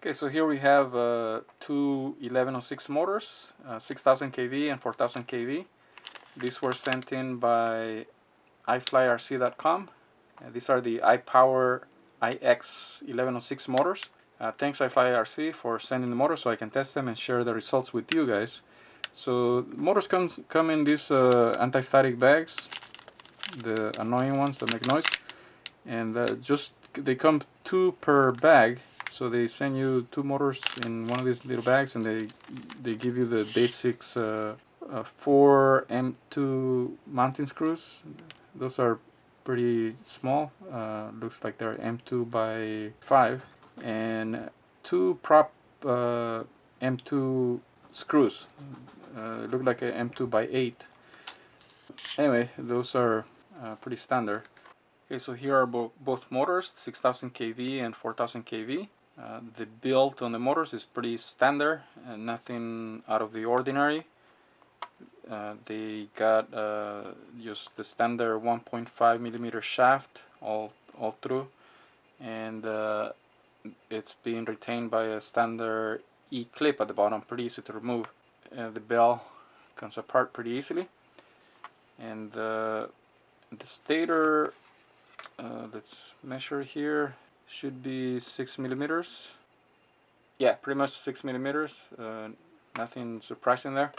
Okay, so here we have two 1106 motors, 6000 kV and 4000 kV. These were sent in by iFlyRC.com. These are the iPower iX1106 motors. Thanks iFlyRC for sending the motors so I can test them and share the results with you guys. So the motors come in these anti-static bags, the annoying ones that make noise, and they come two per bag. So they send you two motors in one of these little bags, and they give you the basics 4 M2 mounting screws. Those are pretty small. Looks like they're M2 by 5, and two prop M2 screws. Look like a M2 by 8. Anyway, those are pretty standard. Okay, so here are both motors, 6000 kV and 4000 kV. The build on the motors is pretty standard and nothing out of the ordinary. They got just the standard 1.5 millimeter shaft all through, and it's being retained by a standard E-clip at the bottom, pretty easy to remove. The bell comes apart pretty easily, and the stator, let's measure here, should be 6 millimeters. Yeah, pretty much 6 millimeters. Nothing surprising there.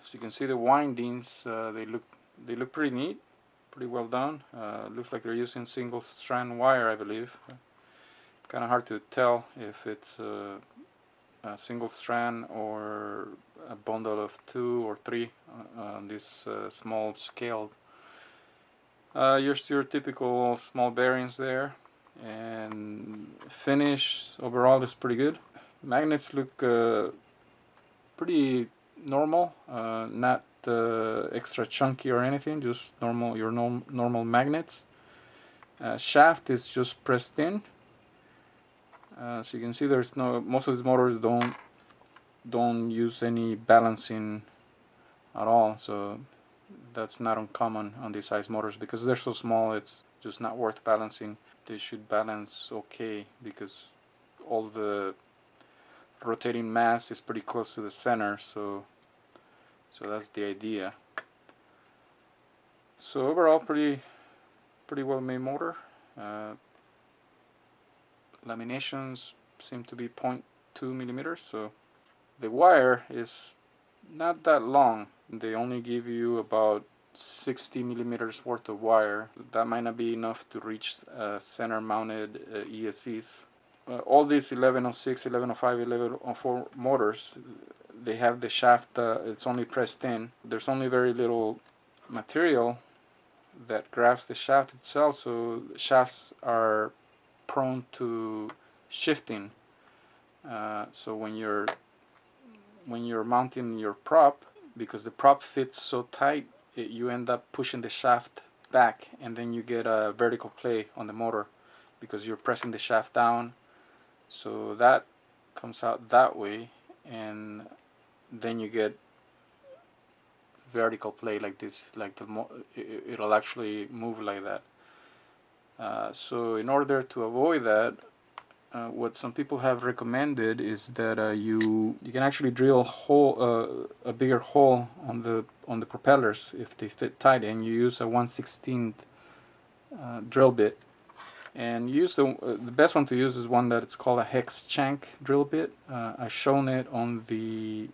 So you can see the windings. They look pretty neat, pretty well done. Looks like they're using single strand wire, I believe. Kind of hard to tell if it's a single strand or a bundle of 2 or 3 on this small scale. Your typical small bearings there, and finish overall is pretty good. Magnets look pretty normal, not extra chunky or anything, just normal magnets. Shaft is just pressed in, so you can see there's most of these motors don't use any balancing at all, so that's not uncommon on these size motors because they're so small. It's just not worth balancing. They should balance okay because all the rotating mass is pretty close to the center, so that's the idea. So overall, pretty well made motor. Laminations seem to be 0.2 millimeters, so the wire is not that long. They only give you about 60 millimeters worth of wire. That might not be enough to reach center mounted ESCs. All these 1106, 1105, 1104 motors, they have the shaft, it's only pressed in. There's only very little material that grabs the shaft itself, so shafts are prone to shifting. So when you're mounting your prop, because the prop fits so tight, you end up pushing the shaft back, and then you get a vertical play on the motor because you're pressing the shaft down. So that comes out that way, and then you get vertical play like this, like it'll actually move like that. So in order to avoid that, what some people have recommended is that you can actually drill a bigger hole on the propellers if they fit tight, and you use a 1/16 drill bit. And use the best one to use is one that it's called a hex shank drill bit. I've shown it on the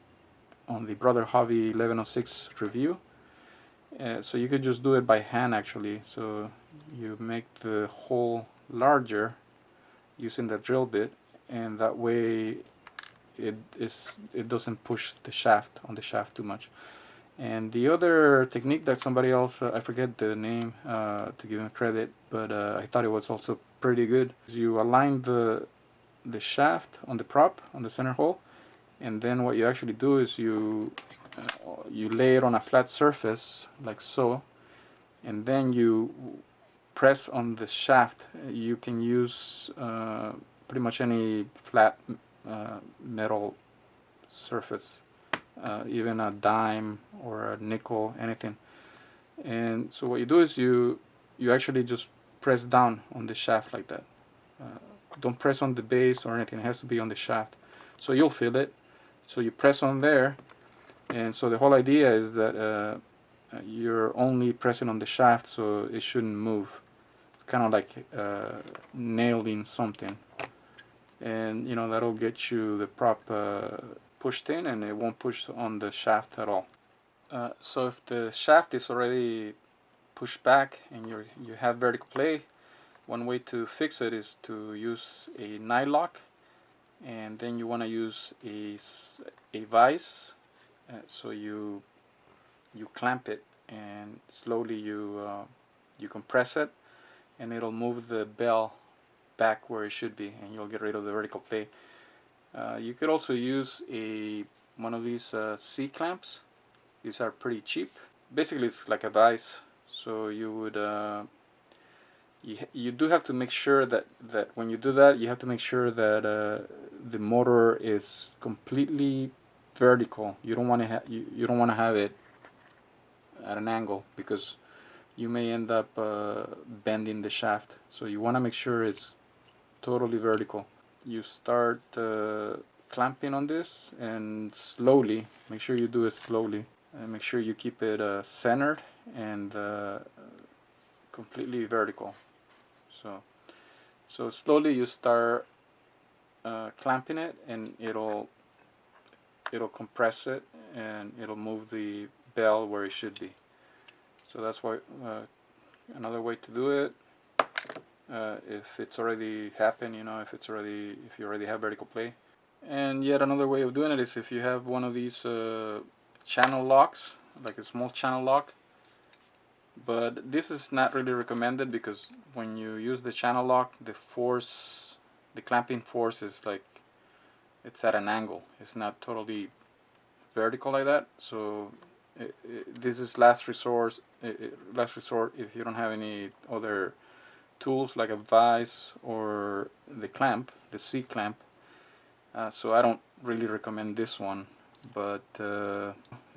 Brother Hobby 1106 review. So you could just do it by hand actually. So you make the hole larger using the drill bit, and that way it doesn't push the shaft too much. And the other technique that somebody else, I forget the name to give him credit, but I thought it was also pretty good, is you align the shaft on the prop on the center hole, and then what you actually do is you lay it on a flat surface like so, and then you press on the shaft. You can use pretty much any flat metal surface, even a dime or a nickel, anything. And so what you do is you actually just press down on the shaft like that. don't press on the base or anything. It has to be on the shaft. So you'll feel it. So you press on there, and so the whole idea is that you're only pressing on the shaft, so it shouldn't move. It's kind of like nailing something, and that'll get you the prop pushed in, and it won't push on the shaft at all. So if the shaft is already pushed back and you have vertical play, one way to fix it is to use a night lock, and then you want to use a vise. So you clamp it, and slowly you compress it, and it'll move the bell back where it should be, and you'll get rid of the vertical play. You could also use one of these C clamps. These are pretty cheap. Basically, it's like a vise. So you would you do have to make sure that when you do that, you have to make sure that the motor is completely vertical. You don't want to you don't want to have it at an angle, because you may end up bending the shaft. So you want to make sure it's totally vertical. You start clamping on this, and slowly, make sure you do it slowly, and make sure you keep it centered and completely vertical. So slowly you start clamping it, and it'll compress it, and it'll move the bell where it should be. So that's why another way to do it, if it's already happened, if you already have vertical play. And yet another way of doing it is if you have one of these channel locks, like a small channel lock. But this is not really recommended, because when you use the channel lock, the clamping force is like, it's at an angle. It's not totally vertical like that. So this is last resort. Last resort if you don't have any other tools like a vise or the clamp, the C clamp. So I don't really recommend this one. But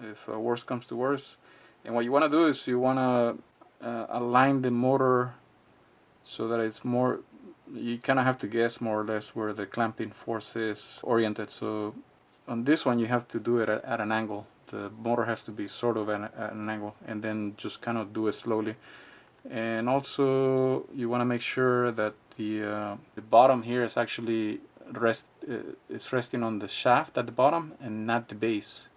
if worst comes to worst, and what you want to do is you want to align the motor so that it's more, you kind of have to guess more or less where the clamping force is oriented. So on this one you have to do it at an angle. The motor has to be sort of at an angle, and then just kind of do it slowly. And also you want to make sure that the bottom here is actually resting on the shaft at the bottom and not the base,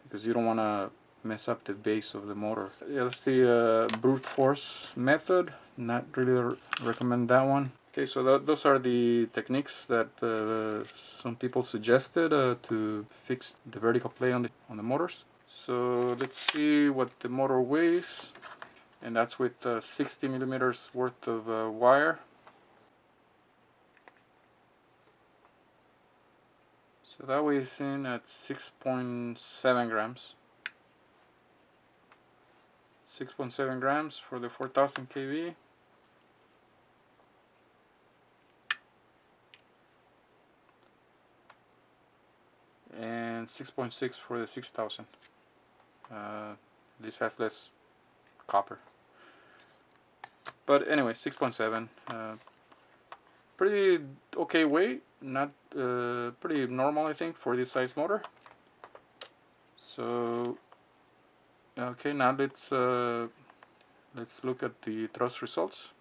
because you don't want to mess up the base of the motor. Yeah, that's the brute force method. Not really recommend that one. Okay, so those are the techniques that some people suggested to fix the vertical play on the motors. So let's see what the motor weighs, and that's with 60 millimeters worth of wire. So that weighs in at 6.7 grams. 6.7 grams for the 4000 kV. And 6.6 for the 6000. This has less copper. But anyway, 6.7. Pretty okay weight. Not pretty normal, I think, for this size motor. So okay, now let's look at the thrust results.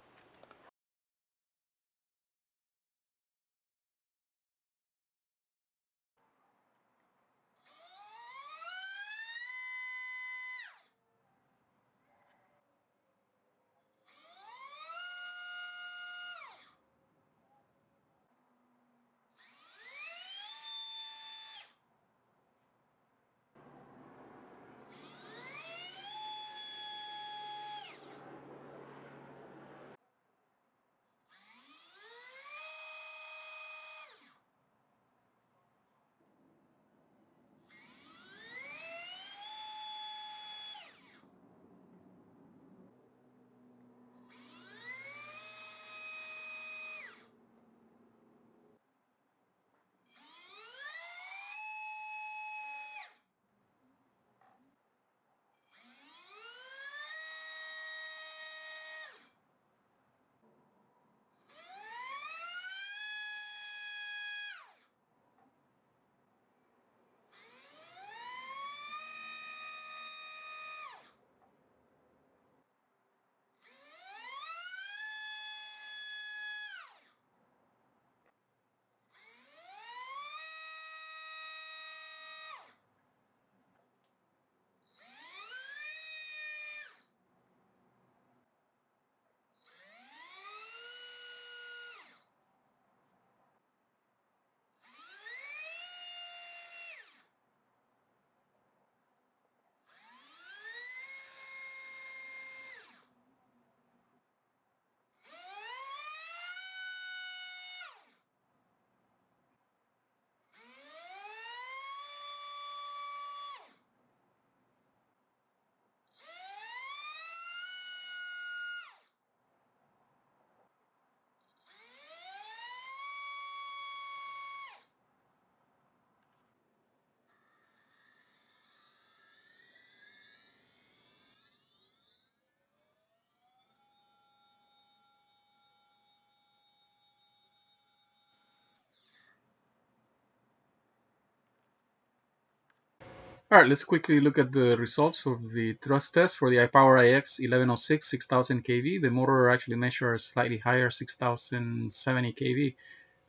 Alright, let's quickly look at the results of the thrust test for the iPower iX1106-6000KV. The motor actually measures slightly higher, 6070 kV.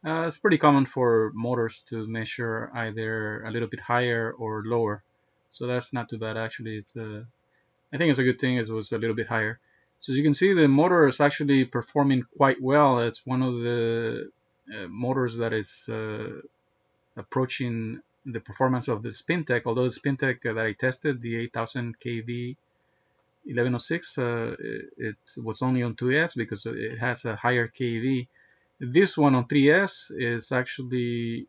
It's pretty common for motors to measure either a little bit higher or lower, so that's not too bad actually. I think it's a good thing it was a little bit higher. So as you can see, the motor is actually performing quite well. It's one of the motors that is approaching the performance of the Spintech, although the Spintech that I tested, the 8000 kV 1106, it was only on 2S because it has a higher kV. This one on 3S is actually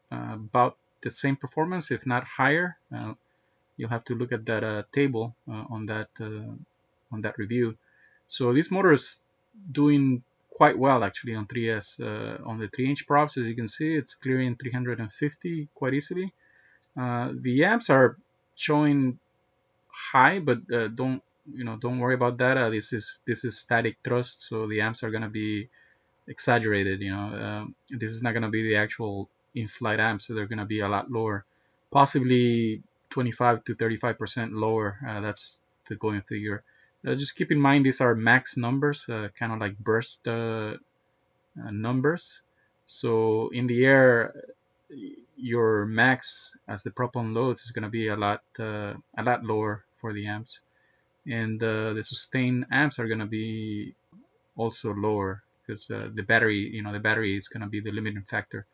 about the same performance, if not higher. You'll have to look at that table on that review. So this motor is doing quite well actually on 3S. On the 3-inch props, as you can see, it's clearing 350 quite easily. The amps are showing high, but don't worry about that. This is static thrust, so the amps are gonna be exaggerated. This is not gonna be the actual in-flight amps, so they're gonna be a lot lower, possibly 25 to 35% lower. That's the going figure. Just keep in mind these are max numbers, kind of like burst numbers. So in the air, your max as the prop unloads is going to be a lot lower for the amps, and the sustained amps are going to be also lower because the battery is going to be the limiting factor.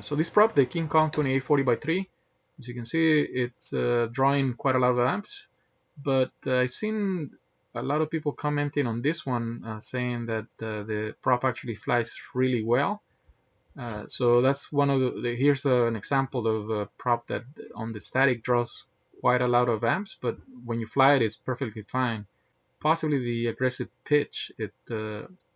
So this prop, the King Kong 2840x3, as you can see, it's drawing quite a lot of amps, but I've seen a lot of people commenting on this one, saying that the prop actually flies really well. So that's one of here's an example of a prop that on the static draws quite a lot of amps, but when you fly it, it's perfectly fine. Possibly the aggressive pitch, it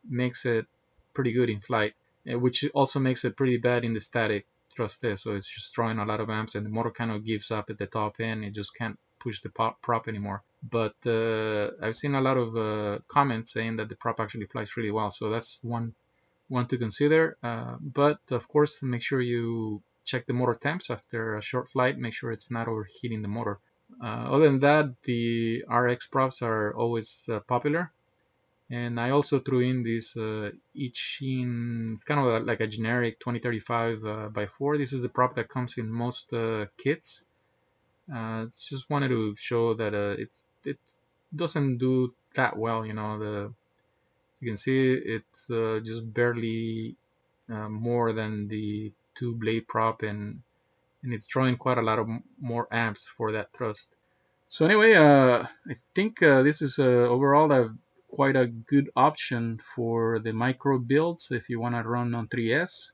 makes it pretty good in flight, which also makes it pretty bad in the static thrust test. So it's just drawing a lot of amps, and the motor kind of gives up at the top end. It just can't push the prop anymore. But I've seen a lot of comments saying that the prop actually flies really well. So that's one to consider. But of course, make sure you check the motor temps after a short flight. Make sure it's not overheating the motor. Other than that, the RX props are always popular. And I also threw in this Ichin, it's kind of like a generic 2035 by 4. This is the prop that comes in most kits. Just wanted to show that it doesn't do that well. You can see it's just barely more than the 2 blade prop, and it's drawing quite a lot of more amps for that thrust. So anyway, I think this is overall quite a good option for the micro builds if you want to run on 3S.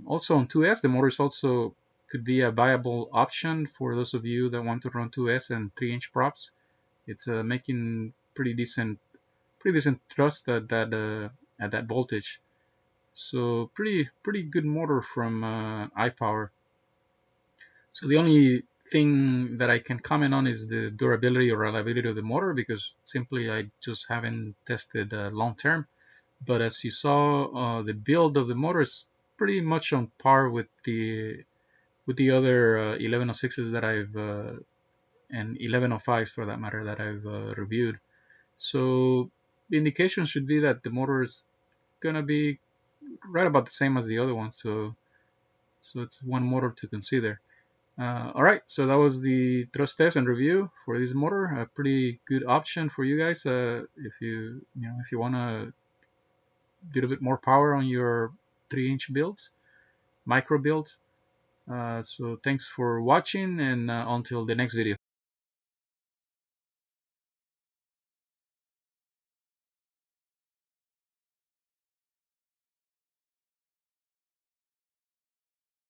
Also on 2S, the motors also could be a viable option for those of you that want to run 2S and 3-inch props. It's making pretty decent thrust at that voltage. So pretty good motor from iPower. So the only thing that I can comment on is the durability or reliability of the motor, because simply I just haven't tested long term. But as you saw, the build of the motor is pretty much on par with the other 1106s that I've and 1105s for that matter that I've reviewed. So the indication should be that the motor is gonna be right about the same as the other one. So it's one motor to consider. All right, so that was the thrust test and review for this motor. A pretty good option for you guys if you want to get a bit more power on your 3-inch builds, micro builds. So thanks for watching, and until the next video.